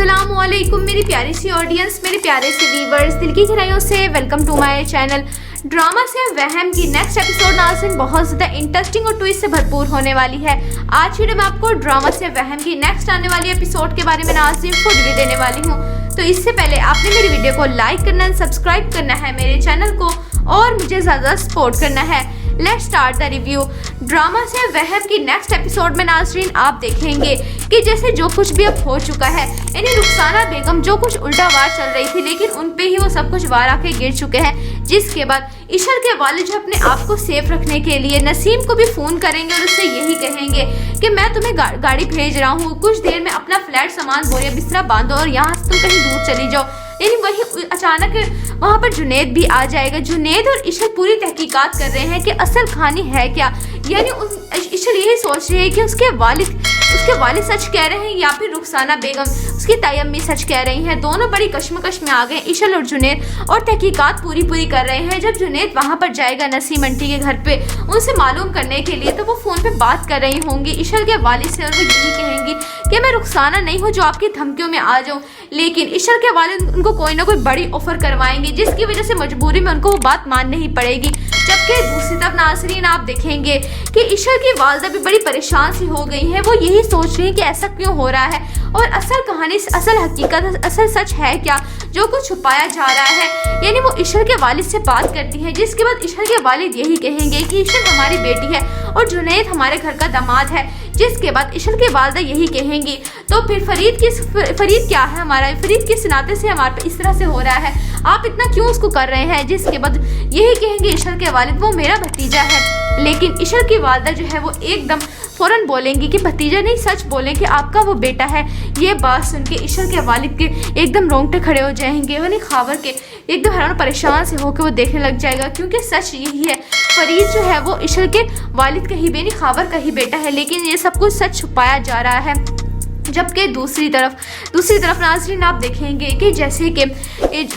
अस्सलाम वालेकुम मेरी प्यारी सी ऑडियंस, मेरे प्यारे से व्यूवर्स, दिल की गहराइयों से welcome to my channel. Drama से वहम की नेक्स्ट एपिसोड नाज़रीन बहुत ज़्यादा इंटरेस्टिंग और ट्विस्ट से भरपूर होने वाली है। आज वीडियो में आपको ड्रामा से वहम की नेक्स्ट आने वाली एपिसोड के बारे में नाज़रीन फुल रिव्यू देने वाली हूँ। तो इससे पहले आपने मेरी वीडियो को लाइक करना है, सब्सक्राइब करना है मेरे चैनल को और मुझे ज़्यादा सपोर्ट करना है। Let's start the review. Drama से वहम की नेक्स्ट एपिसोड में नाज़रीन आप देखेंगे कि जैसे जो कुछ भी अब हो चुका है, यानी रुखसाना बेगम जो कुछ उल्टा वार चल रही थी लेकिन उन पे ही वो सब कुछ वार आके गिर चुके हैं, जिसके बाद इशर के वालिद जो अपने आप को सेफ रखने के लिए नसीम को भी फ़ोन करेंगे और उससे यही कहेंगे कि मैं तुम्हें गाड़ी भेज रहा हूँ, कुछ देर में अपना फ्लैट सामान बोरिया बिस्तरा बांधो और यहाँ से तुम कहीं दूर चली जाओ। यानी वही अचानक वहाँ पर जुनैद भी आ जाएगा। जुनैद और इशर पूरी तहकीकात कर रहे हैं कि असल कहानी है क्या। यानी इशर यही सोच रही है कि उसके वालिद सच कह रहे हैं या फिर रुखसाना बेगम उसकी ताई अम्मी सच कह रही हैं। दोनों बड़ी कश्मकश में आ गए इशर और जुनैद और तहकीकात पूरी कर रहे हैं। जब जुनैद वहाँ पर जाएगा नसीम आंटी के घर पे उनसे मालूम करने के लिए, तो वो फ़ोन पे बात कर रही होंगी इशर के वालिद से और वो यही कहेंगी कि मैं रुखसाना नहीं हूँ जो आपकी धमकियों में आ जाऊँ। लेकिन इशर के वालिद उनको कोई ना कोई बड़ी ऑफर करवाएंगे जिसकी वजह से मजबूरी में उनको वो बात माननी ही पड़ेगी। जबकि दूसरी तरफ नाज़रीन आप देखेंगे कि इशर की वालदा भी बड़ी परेशान सी हो गई है। वो यही सोच रही है कि ऐसा क्यों हो रहा है और असल कहानी, असल हकीकत, असल सच है क्या जो कुछ छुपाया जा रहा है। यानी वो इशर के वालिद से बात करती है, जिसके बाद इशर के वालिद यही कहेंगे कि इशर हमारी बेटी है और जुनैद हमारे घर का दामाद है। जिसके बाद इशर के वालदा यही कहेंगी तो फिर फरीद क्या है हमारा, फरीद किस नाते से हमारे पे इस तरह से हो रहा है, आप इतना क्यों उसको कर रहे हैं। जिसके बाद यही कहेंगे इशर के वालिद वो मेरा भतीजा है। लेकिन इशर की वालदा जो है वो एकदम फौरन बोलेंगी कि भतीजा नहीं, सच बोलें कि आपका वो बेटा है। ये बात सुन के इशर के वालिद के एकदम रोंगटे खड़े हो जाएंगे। यानी खाबर के एकदम हैरान परेशान से होकर वो देखने लग जाएगा, क्योंकि सच यही है फरीद जो है वो इशर के वालिद का ही बेनी खाबर का ही बेटा है। लेकिन ये सब कुछ सच छुपाया जा रहा है। जबकि दूसरी तरफ नाज़रीन आप देखेंगे कि जैसे कि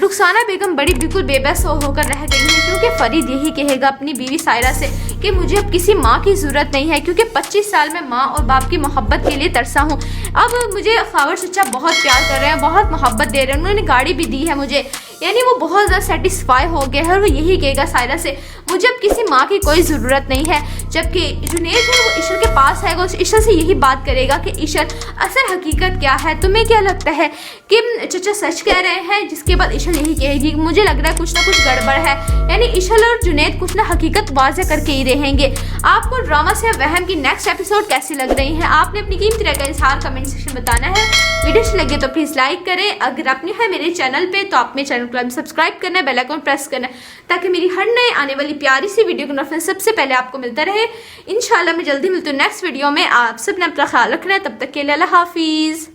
रुखसाना बेगम बड़ी बिल्कुल बेबस होकर रह गई है, क्योंकि फरीद यही कहेगा अपनी बीवी सायरा से कि मुझे अब किसी माँ की ज़रूरत नहीं है, क्योंकि 25 साल में माँ और बाप की मोहब्बत के लिए तरसा हूँ। अब मुझे खावर चचा बहुत प्यार कर रहे हैं, बहुत मोहब्बत दे रहे हैं, उन्होंने गाड़ी भी दी है मुझे। यानी वो बहुत ज़्यादा सेटिस्फाई हो गया है और वो यही कहेगा सायरा से मुझे अब किसी माँ की कोई ज़रूरत नहीं है। जबकि जुनैद है वो इशर के पास आएगा, उस इशर से यही बात करेगा कि इशर असल हकीकत क्या है, तुम्हें क्या लगता है कि चचा सच कह रहे हैं। जिसके बाद इशर यही कहेगी मुझे लग रहा है कुछ ना कुछ गड़बड़ है। यानी इशर और जुनैद कुछ ना हकीकत वाज़ेह करके ही रहेंगे। आपको ड्रामा से वहम की नेक्स्ट एपिसोड कैसी लग रही है, आपने अपनी कीमती राय का इज़हार कमेंट सेक्शन में बताना है। वीडियो अच्छी लगे तो प्लीज़ लाइक करें। अगर आप न्यू है मेरे चैनल पे तो आप मेरे चैनल को सब्सक्राइब करना है, बेल आइकन प्रेस करना है, ताकि मेरी हर नए आने वाली प्यारी सी वीडियो का नोटिफिकेशन सबसे पहले आपको मिलता रहे। इंशाल्लाह मैं जल्दी मिलती हूँ नेक्स्ट वीडियो में। आप सब ने अपना ख्याल रखना है, तब तक के लिए अल्लाह हाफिज़।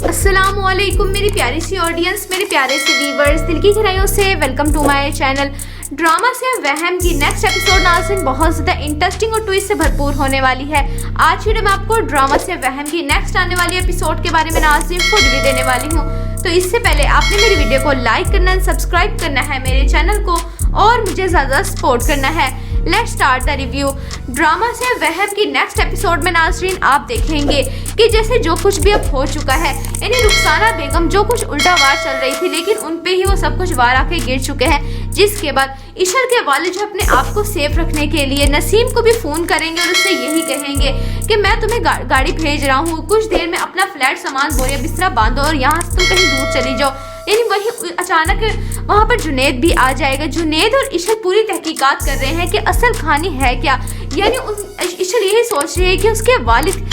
अस्सलाम वालेकुम मेरी प्यारी सी ऑडियंस, मेरे प्यारे से व्यूवर्स, दिल की गहराइयों से welcome to my channel. Drama से वहम की नेक्स्ट एपिसोड नाज़रीन बहुत ज़्यादा इंटरेस्टिंग और ट्विस्ट से भरपूर होने वाली है। आज वीडियो में आपको ड्रामा से वहम की नेक्स्ट आने वाली एपिसोड के बारे में नाज़रीन फुल रिव्यू देने वाली हूँ। तो इससे पहले आपने मेरी वीडियो को लाइक करना है, सब्सक्राइब करना है मेरे चैनल को और मुझे ज़्यादा सपोर्ट करना है। Let's start the review. Drama से वहम की नेक्स्ट एपिसोड में नाज़रीन आप देखेंगे कि जैसे जो कुछ भी अब हो चुका है, यानी रुखसाना बेगम जो कुछ उल्टा वार चल रही थी लेकिन उन पे ही वो सब कुछ वार आके गिर चुके हैं। जिसके बाद इशर के वालिद जो अपने आप को सेफ रखने के लिए नसीम को भी फ़ोन करेंगे और उससे यही कहेंगे कि मैं तुम्हें गाड़ी भेज रहा हूँ, कुछ देर में अपना फ्लैट सामान बोरिया बिस्तरा बांधो और यहाँ से तुम कहीं दूर चली जाओ। यानी वही अचानक वहाँ पर जुनैद भी आ जाएगा। जुनैद और इशर पूरी तहकीकात कर रहे हैं कि असल कहानी है क्या। यानी इशर यही सोच रही है कि उसके वालिद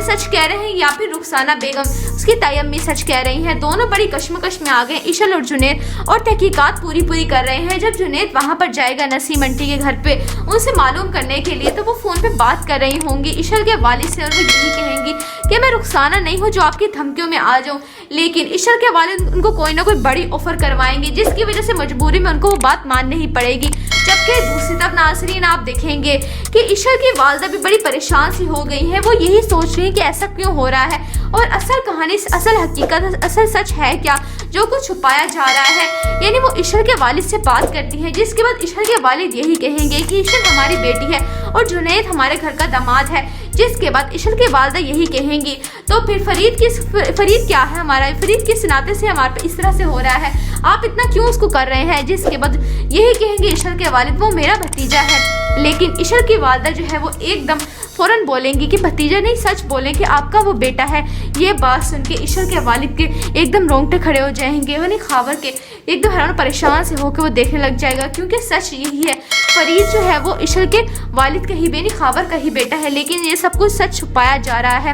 सच कह रहे हैं या फिर रुखसाना बेगम उसकी ताई अम्मी सच कह रही हैं। दोनों बड़ी कश्मकश में आ गए इशर और जुनैद और तहकीकात पूरी कर रहे हैं। जब जुनैद वहाँ पर जाएगा नसीम आंटी के घर पे उनसे मालूम करने के लिए, तो वो फ़ोन पे बात कर रही होंगी इशर के वालिद से और वो यही कहेंगी कि मैं रुखसाना नहीं हूँ जो आपकी धमकियों में आ जाऊँ। लेकिन इशर के वालिद उनको कोई ना कोई बड़ी ऑफर करवाएंगे जिसकी वजह से मजबूरी में उनको वो बात माननी ही पड़ेगी। जबकि दूसरी तरफ नाज़रीन आप देखेंगे कि इशर की वालदा भी बड़ी परेशान सी हो गई है। वो यही सोच रही है कि ऐसा क्यों हो रहा है और असल कहानी, असल हकीकत, असल सच है क्या जो कुछ छुपाया जा रहा है। यानी वो इशर के वालिद से बात करती है, जिसके बाद इशर के वालिद यही कहेंगे कि इशर हमारी बेटी है और जुनैद हमारे घर का दामाद है। जिसके बाद इशल की वालदा यही कहेंगी तो फिर फरीद क्या है हमारा, फरीद किस नाते से हमारे पे इस तरह से हो रहा है, आप इतना क्यों उसको कर रहे हैं। जिसके बाद यही कहेंगे इशल के वालिद वो मेरा भतीजा है। लेकिन इशल की वालदा जो है वो एकदम फौरन बोलेंगी कि भतीजा नहीं, सच बोलें कि आपका वो बेटा है। ये बात सुन के इशल के वालिद के एकदम रोंगटे खड़े हो जाएंगे, वो नहीं खावर के एकदम हैरान परेशान से होकर वो देखने लग जाएगा, क्योंकि सच यही है फरीद जो है वो इशल के वालिद का ही बेनी खावर का ही बेटा है। लेकिन ये सब कुछ सच छुपाया जा रहा है।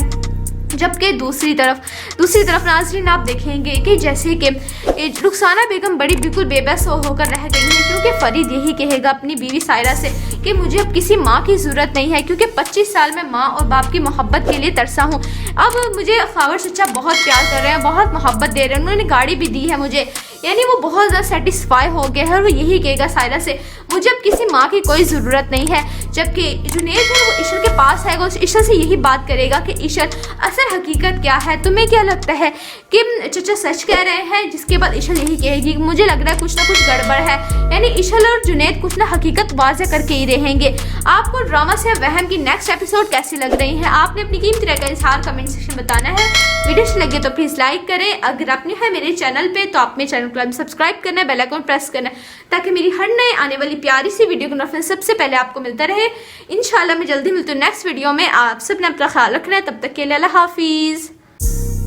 जबकि दूसरी तरफ नाज़रीन आप देखेंगे कि जैसे कि रुखसाना बेगम बड़ी बिल्कुल बेबस होकर रह गई है, क्योंकि फरीद यही कहेगा अपनी बीवी सायरा से कि मुझे अब किसी माँ की ज़रूरत नहीं है, क्योंकि 25 साल में माँ और बाप की मोहब्बत के लिए तरसा हूँ। अब मुझे खावर चचा बहुत प्यार कर रहे हैं, बहुत मोहब्बत दे रहे हैं, उन्होंने गाड़ी भी दी है मुझे, यानी वो बहुत ज़्यादा सेटिस्फाई हो गया है और वो यही कहेगा सायरा से मुझे अब किसी माँ की कोई ज़रूरत नहीं है। जबकि जुनैद है वो इशल के पास आएगा, उस इशल से यही बात करेगा कि इशल असल हकीकत क्या है, तुम्हें क्या लगता है कि चचा सच कह रहे हैं। जिसके बाद इशल यही कहेगी मुझे लग रहा है कुछ ना कुछ गड़बड़ है, यानी इशल और जुनैद कुछ ना हकीकत वाज़ेह करके ही रहेंगे। आपको ड्रामा से वहम की नेक्स्ट एपिसोड कैसी लग रही है, आपने अपनी कीमती राय का इज़हार कमेंट सेक्शन में बताना है। वीडियो अच्छी लगे तो प्लीज़ लाइक करें, अगर आपने है मेरे चैनल पे तो आप मेरे चैनल को सब्सक्राइब करना है, बेल आइकन प्रेस करना है, ताकि मेरी हर नए आने वाली प्यारी सी वीडियो का नोटिफिकेशन सबसे पहले आपको मिलता रहे। इंशाल्लाह मैं जल्दी मिलती हूँ नेक्स्ट वीडियो में। आप सब ने अपना ख्याल रखना है, तब तक के लिए अल्लाह हाफिज़।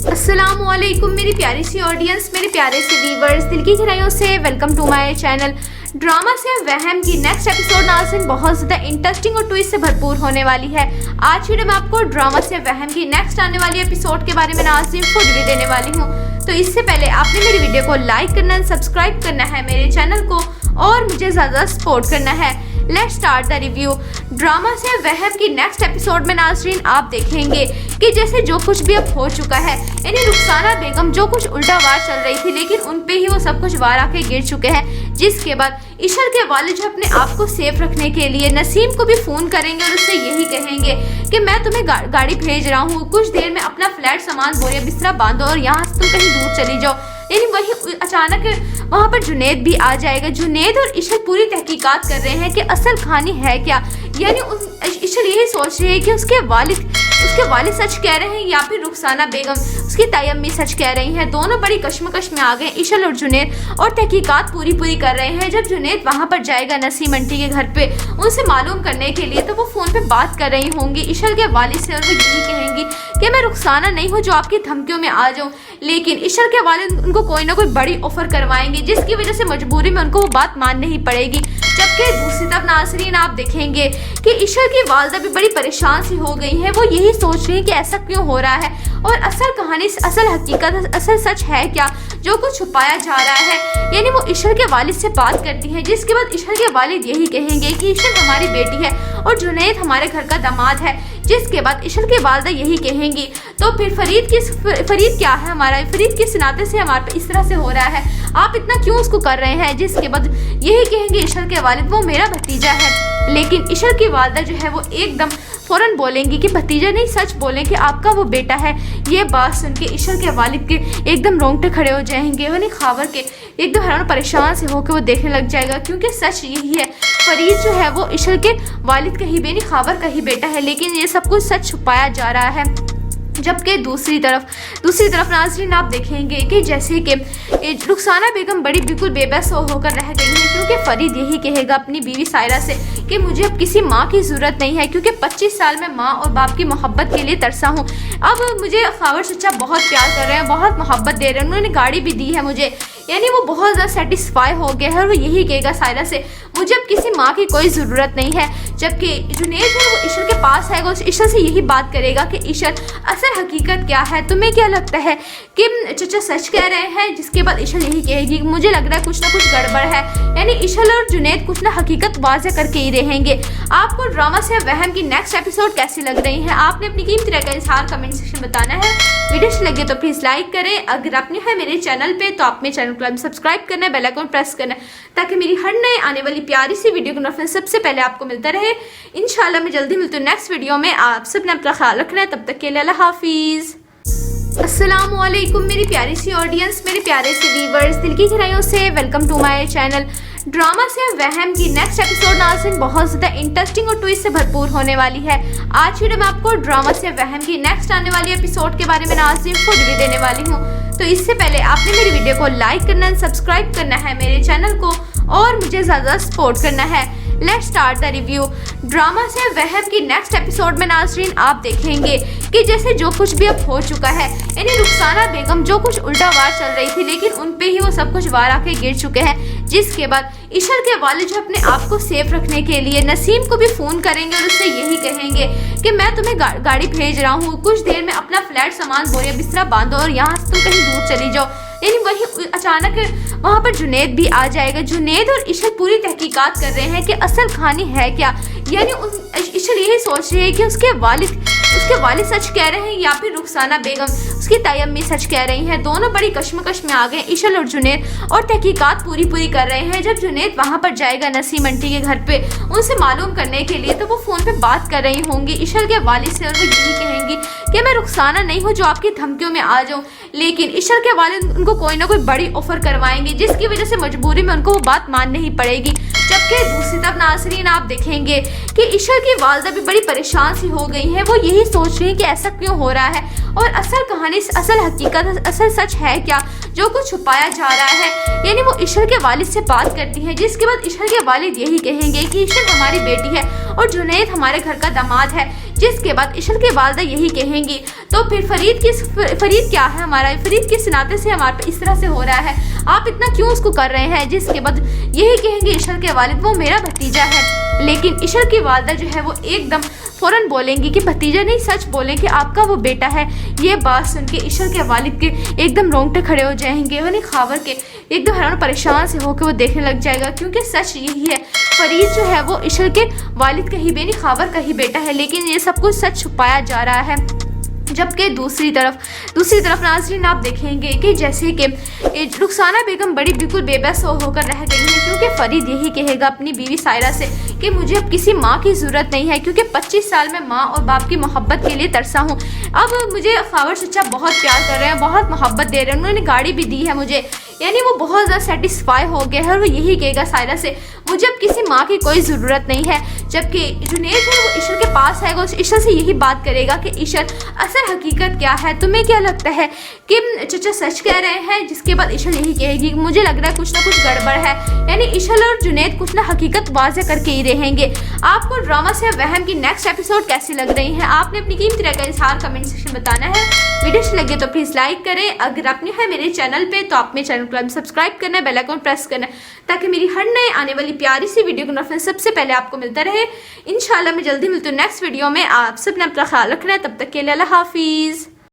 अस्सलामुअलैकुम मेरी प्यारी सी ऑडियंस, मेरे प्यारे से व्यूअर्स, दिल की गहराइयों से welcome to my channel. Drama से वहम की नेक्स्ट एपिसोड नाज़रीन बहुत ज़्यादा इंटरेस्टिंग और ट्विस्ट से भरपूर होने वाली है। आज वीडियो में आपको ड्रामा से वहम की नेक्स्ट आने वाली एपिसोड के बारे में नाज़रीन फुल रिव्यू देने वाली हूँ। तो इससे पहले आपने मेरी वीडियो को लाइक करना, सब्सक्राइब करना है मेरे चैनल को और मुझे ज़्यादा सपोर्ट करना है। Let's start the review. Drama से वहम की नेक्स्ट एपिसोड में नाज़रीन आप देखेंगे कि जैसे जो कुछ भी अब हो चुका है, यानी रुखसाना बेगम जो कुछ उल्टा वार चल रही थी, लेकिन उन पे ही वो सब कुछ वार आके गिर चुके हैं। जिसके बाद इशल के वालिद जो अपने आप को सेफ रखने के लिए नसीम को भी फ़ोन करेंगे और उससे यही कहेंगे कि मैं तुम्हें गाड़ी भेज रहा हूँ, कुछ देर में अपना फ्लैट सामान बोरिया बिस्तरा बांधो और यहाँ से तुम कहीं दूर चली जाओ। यानी वही अचानक वहाँ पर जुनैद भी आ जाएगा। जुनैद और इशल पूरी तहकीकात कर रहे हैं कि असल कहानी है क्या, यानी इशल यही सोच रही है कि उसके वालिद सच कह रहे हैं या फिर रुखसाना बेगम उसकी ताई अम्मी सच कह रही हैं। दोनों बड़ी कश्मकश में आ गए इशल और जुनैद, और तहकीकात पूरी कर रहे हैं। जब जुनैद वहाँ पर जाएगा नसीम आंटी के घर पे उनसे मालूम करने के लिए, तो वो फ़ोन पे बात कर रही होंगी इशल के वालिद से और वो यही कहेंगी कि मैं रुखसाना नहीं हूँ जो आपकी धमकियों में आ जाऊँ। लेकिन इशल के वालिद उनको कोई ना कोई बड़ी ऑफर करवाएंगे, जिसकी वजह से मजबूरी में उनको वो बात माननी ही पड़ेगी। जबकि दूसरी तरफ नाज़रीन आप देखेंगे कि इशल की वालदा भी बड़ी परेशान सी हो गई है, वो यही सोच रही है कि ऐसा क्यों हो रहा है और असल कहानी, असल हकीकत, असल सच है क्या जो कुछ छुपाया जा रहा है। यानी वो इशल के वालिद से बात करती है, जिसके बाद इशल के वालिद यही कहेंगे कि इशल हमारी बेटी है और जुनैद हमारे घर का दामाद है। जिसके बाद इशल के वालदा यही कहेंगी तो फिर फरीद क्या है हमारा, फरीद किस नाते से हमारे पे इस तरह से हो रहा है, आप इतना क्यों उसको कर रहे हैं। जिसके बाद यही कहेंगे इशल के वालिद वो मेरा भतीजा है। लेकिन इशल की वालदा जो है वो एकदम फौरन बोलेंगी कि भतीजा नहीं, सच बोलें कि आपका वो बेटा है। ये बात सुन के इशल के वालिद के एकदम रोंगटे खड़े हो जाएंगे, वो नहीं खावर के एकदम हैरान परेशान से होकर वो देखने लग जाएगा, क्योंकि सच यही है फरीद जो है वो इशल के वालिद का ही बेनी खावर का ही बेटा है। लेकिन ये सब कुछ सच छुपाया जा रहा है। जबकि दूसरी तरफ नाज़रीन आप देखेंगे कि जैसे कि रुखसाना बेगम बड़ी बिल्कुल बेबस होकर रह गई है, क्योंकि फरीद यही कहेगा अपनी बीवी सायरा से कि मुझे अब किसी माँ की ज़रूरत नहीं है, क्योंकि 25 साल में माँ और बाप की मोहब्बत के लिए तरसा हूँ। अब मुझे खावर चचा बहुत प्यार कर रहे हैं, बहुत मोहब्बत दे रहे हैं, उन्होंने गाड़ी भी दी है मुझे, यानी वो बहुत ज़्यादा सेटिस्फाई हो गया है और वो यही कहेगा सायरा से मुझे अब किसी माँ की कोई ज़रूरत नहीं है। जबकि जुनैद है वो इशल के पास आएगा, उस इशल से यही बात करेगा कि इशल असल हकीकत क्या है, तुम्हें क्या लगता है कि चचा सच कह रहे हैं। जिसके बाद इशल यही कहेगी मुझे लग रहा है कुछ ना कुछ गड़बड़ है, यानी इशल और जुनैद कुछ ना हकीकत वाज़ेह करके ही रहेंगे। आपको ड्रामा से वहम की नेक्स्ट एपिसोड कैसी लग रही है, आपने अपनी कीमती राय का इज़हार कमेंट सेक्शन में बताना है। वीडियो अच्छी लगे तो प्लीज़ लाइक करें, अगर आपने है मेरे चैनल पे तो आप मेरे चैनल को सब्सक्राइब करना है, बेल आइकन प्रेस करना है, ताकि मेरी हर नए आने वाली प्यारी सी वीडियो का नोटिफिकेशन सबसे पहले आपको मिलता रहे। इंशाल्लाह मैं जल्दी मिलती हूँ नेक्स्ट वीडियो में। आप सब ने अपना ख्याल रखना है, तब तक के लिए अल्लाह हाफिज़। अस्सलामुअलैकुम मेरी प्यारी सी ऑडियंस, मेरे प्यारे से व्यूअर्स, दिल की गहराइयों से welcome to my channel. Drama से वहम की नेक्स्ट एपिसोड नाज़रीन बहुत ज़्यादा इंटरेस्टिंग और ट्विस्ट से भरपूर होने वाली है। आज वीडियो में आपको ड्रामा से वहम की नेक्स्ट आने वाली एपिसोड के बारे में नाज़रीन फुल रिव्यू देने वाली हूँ। तो इससे पहले आपने मेरी वीडियो को लाइक करना, सब्सक्राइब करना है मेरे चैनल को और मुझे ज़्यादा सपोर्ट करना है। Let's start the review. Drama से वहम की नेक्स्ट एपिसोड में नाज़रीन आप देखेंगे कि जैसे जो कुछ भी अब हो चुका है, यानी रुखसाना बेगम जो कुछ उल्टा वार चल रही थी लेकिन उन पे ही वो सब कुछ वार आके गिर चुके हैं, जिसके बाद इशल के वालिद जो अपने आप को सेफ रखने के लिए नसीम को भी फ़ोन करेंगे और उससे यही कहेंगे कि मैं तुम्हें गाड़ी भेज रहा हूँ, कुछ देर में अपना फ्लैट सामान बोरिया बिस्तरा बांधो और यहाँ से तुम कहीं दूर चली जाओ। यानी वही अचानक वहाँ पर जुनैद भी आ जाएगा। जुनैद और इशल पूरी तहकीकात कर रहे हैं कि असल कहानी है क्या। यानी इशल यही सोच रही है कि उसके वालिद सच कह रहे हैं या फिर रुखसाना बेगम उसकी ताई अम्मी सच कह रही हैं। दोनों बड़ी कश्मकश में आ गए इशल और जुनैद और तहकीकात पूरी कर रहे हैं। जब जुनैद वहाँ पर जाएगा नसीम आंटी के घर पे उनसे मालूम करने के लिए, तो वो फ़ोन पे बात कर रही होंगी इशल के वालिद से और वो यही कहेंगी कि मैं रुखसाना नहीं हूँ जो आपकी धमकियों में आ जाऊँ। लेकिन इशल के वालिद उनको कोई ना कोई बड़ी ऑफर करवाएंगे जिसकी वजह से मजबूरी में उनको वो बात माननी ही पड़ेगी। जबकि दूसरी तरफ नाज़रीन आप देखेंगे कि इशल की वालदा भी बड़ी परेशान सी हो गई हैं। वो यही सोच रही हैं कि ऐसा क्यों हो रहा है और असल कहानी, असल हकीकत, असल सच है क्या जो कुछ छुपाया जा रहा है। यानी वो इशल के वालिद से बात करती हैं, जिसके बाद इशल के वालिद यही कहेंगे कि इशल हमारी बेटी है और जुनैद हमारे घर का दामाद है। जिसके बाद इशल की वालदा यही कहेंगी तो फिर फरीद क्या है हमारा, फरीद किस नाते से हमारे पे इस तरह से हो रहा है, आप इतना क्यों उसको कर रहे हैं। जिसके बाद यही कहेंगे इशल के वालिद वो मेरा भतीजा है। लेकिन इशल की वालदा जो है वो एकदम फ़ौरन बोलेंगी कि भतीजा नहीं, सच बोलें कि आपका वो बेटा है। ये बात सुन के इशल के वालिद के एकदम रोंगटे खड़े हो जाएंगे। यानी खावर के एकदम हैरान परेशान से होकर वो देखने लग जाएगा, क्योंकि सच यही है फरीद जो है वो इशल के वालिद का ही बेनी खावर का ही बेटा है। लेकिन ये सब कुछ सच छुपाया जा रहा है। जबकि दूसरी तरफ नाज़रीन आप देखेंगे कि जैसे कि रुखसाना बेगम बड़ी बिल्कुल बेबस होकर रह गई है, क्योंकि फरीद यही कहेगा अपनी बीवी सायरा से कि मुझे अब किसी माँ की ज़रूरत नहीं है, क्योंकि 25 साल में माँ और बाप की मोहब्बत के लिए तरसा हूँ। अब मुझे खावर चचा बहुत प्यार कर रहे हैं, बहुत मोहब्बत दे रहे हैं, उन्होंने गाड़ी भी दी है मुझे। यानी वो बहुत ज़्यादा सेटिस्फाई हो गया है और वो यही कहेगा सायरा से मुझे अब किसी माँ की कोई ज़रूरत नहीं है। जबकि जुनैद है वो इशल के पास आएगा, उस इशल से यही बात करेगा कि इशल असल हकीकत क्या है, तुम्हें क्या लगता है कि चचा सच कह रहे हैं। जिसके बाद इशल यही कहेगी मुझे लग रहा है कुछ ना कुछ गड़बड़ है। यानी इशल और जुनैद कुछ ना हकीकत वाज़ेह करके ही रहेंगे। आपको ड्रामा से वहम की नेक्स्ट एपिसोड कैसी लग रही है, आपने अपनी कीमती राय का इज़हार कमेंट सेक्शन में बताना है। वीडियो अच्छी लगे तो प्लीज़ लाइक करें। अगर आपने है मेरे चैनल पे तो आप मेरे चैनल को सब्सक्राइब करना है, बेल आइकन प्रेस करना है, ताकि मेरी हर नए आने वाली प्यारी सी वीडियो का नोटिफिकेशन सबसे पहले आपको मिलता रहे। इंशाल्लाह मैं जल्दी मिलती हूँ नेक्स्ट वीडियो में। आप सब ने अपना ख्याल रखना है, तब तक के लिए अल्लाह हाफिज़।